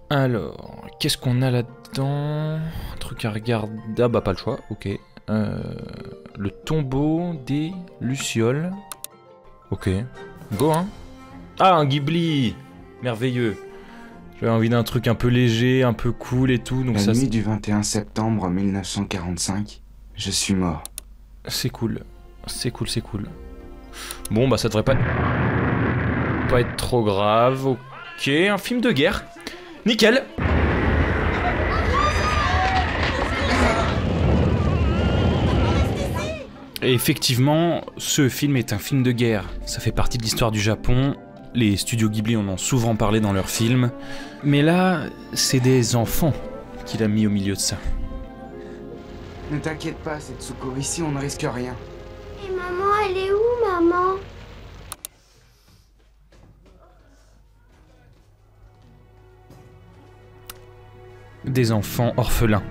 Alors, qu'est-ce qu'on a là-dedans? Un truc à regarder... Ah bah pas le choix, ok. Le tombeau des Lucioles. Ok, go hein. Ah, un Ghibli. Merveilleux. J'avais envie d'un truc un peu léger, un peu cool et tout, donc La ça... nuit du 21 septembre 1945, je suis mort. C'est cool. C'est cool, c'est cool. Bon, bah ça devrait pas être trop grave. Ok, un film de guerre. Nickel. Et effectivement, ce film est un film de guerre. Ça fait partie de l'histoire du Japon. Les studios Ghibli en ont souvent parlé dans leurs films. Mais là, c'est des enfants qu'il a mis au milieu de ça. Ne t'inquiète pas, Setsuko, ici on ne risque rien. Et maman, elle est où, maman? Des enfants orphelins.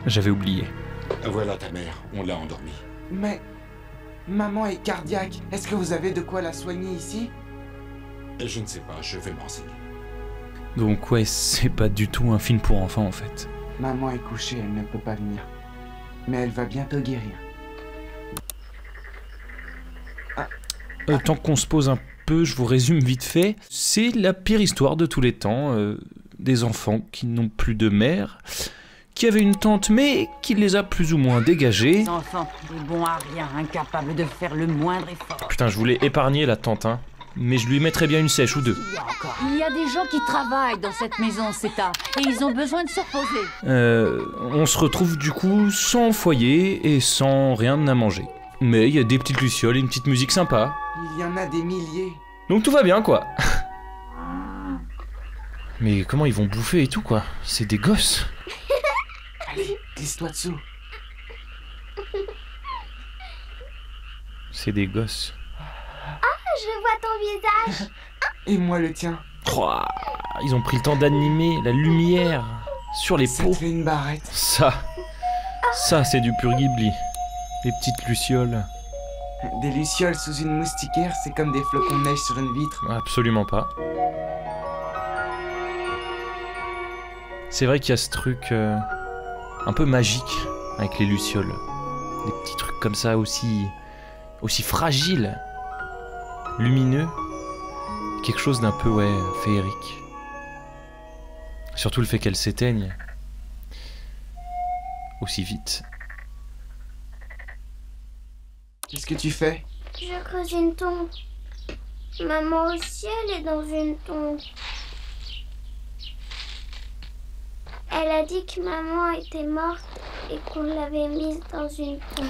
J'avais oublié. Voilà ta mère, on l'a endormie. Mais... maman est cardiaque. Est-ce que vous avez de quoi la soigner ici? Je ne sais pas, je vais me renseigner. Donc ouais, c'est pas du tout un film pour enfants en fait. Maman est couchée, elle ne peut pas venir. Mais elle va bientôt guérir. Tant qu'on se pose un peu, je vous résume vite fait. C'est la pire histoire de tous les temps. Des enfants qui n'ont plus de mère, qui avaient une tante mais qui les a plus ou moins dégagés. Les enfants, des bons à rien, incapables de faire le moindre effort. Putain, je voulais épargner la tante, hein. Mais je lui mettrais bien une sèche ou deux. Il y a des gens qui travaillent dans cette maison, Seta, et ils ont besoin de se reposer. On se retrouve du coup sans foyer et sans rien à manger. Mais il y a des petites lucioles et une petite musique sympa. Il y en a des milliers. Donc tout va bien quoi. Mais comment ils vont bouffer et tout quoi? C'est des gosses. Allez, glisse-toi dessous. C'est des gosses. Je vois ton visage. Et moi le tien. Oh, ils ont pris le temps d'animer la lumière sur les Ça peaux. te fait une barrette. Ça c'est du pur Ghibli. Les petites lucioles. Des lucioles sous une moustiquaire, c'est comme des flocons de neige sur une vitre. Absolument pas. C'est vrai qu'il y a ce truc un peu magique avec les lucioles. Des petits trucs comme ça aussi fragiles, lumineux. Quelque chose d'un peu, ouais, féerique. Surtout le fait qu'elles s'éteignent aussi vite. Qu'est-ce que tu fais? Je creuse une tombe. Maman aussi, elle est dans une tombe. Elle a dit que maman était morte et qu'on l'avait mise dans une tombe.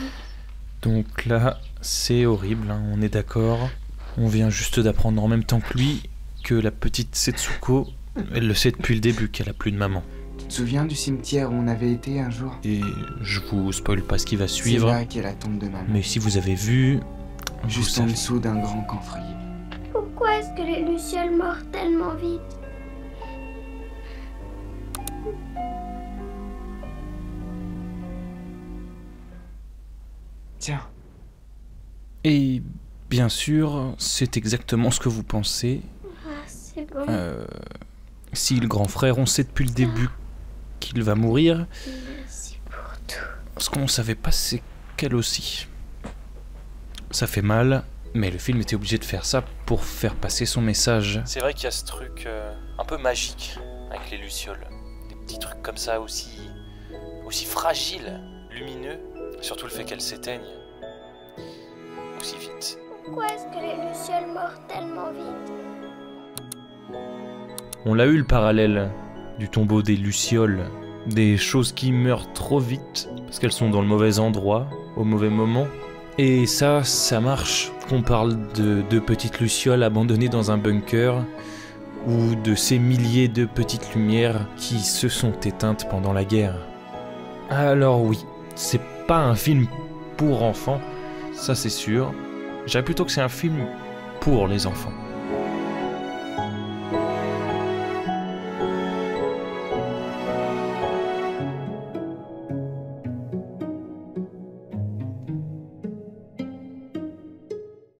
Donc là, c'est horrible, hein, on est d'accord. On vient juste d'apprendre en même temps que lui que la petite Setsuko, elle le sait depuis le début qu'elle a plus de maman. Tu te souviens du cimetière où on avait été un jour? Et je vous spoil pas ce qui va C'est suivre, là qu'est la tombe de maman. mais si vous avez vu, vous Juste en savez. dessous d'un grand camphrier. Pourquoi est-ce que les lucioles meurent tellement vite? Tiens, Et bien sûr, c'est exactement ce que vous pensez. Ah, c'est bon. Si le grand frère, on sait depuis le début qu'il va mourir, Merci pour tout. ce qu'on savait pas, c'est qu'elle aussi. Ça fait mal, mais le film était obligé de faire ça pour faire passer son message. C'est vrai qu'il y a ce truc un peu magique avec les lucioles. Des petits trucs comme ça aussi fragiles, lumineux. Surtout le fait qu'elles s'éteignent aussi vite. Pourquoi est-ce que les lucioles meurent tellement vite? On l'a eu le parallèle du tombeau des lucioles. Des choses qui meurent trop vite parce qu'elles sont dans le mauvais endroit, au mauvais moment. Et ça marche. Qu'on parle de deux petites lucioles abandonnées dans un bunker ou de ces milliers de petites lumières qui se sont éteintes pendant la guerre. Alors oui, c'est pas un film pour enfants, ça c'est sûr. Je dirais plutôt que c'est un film pour les enfants.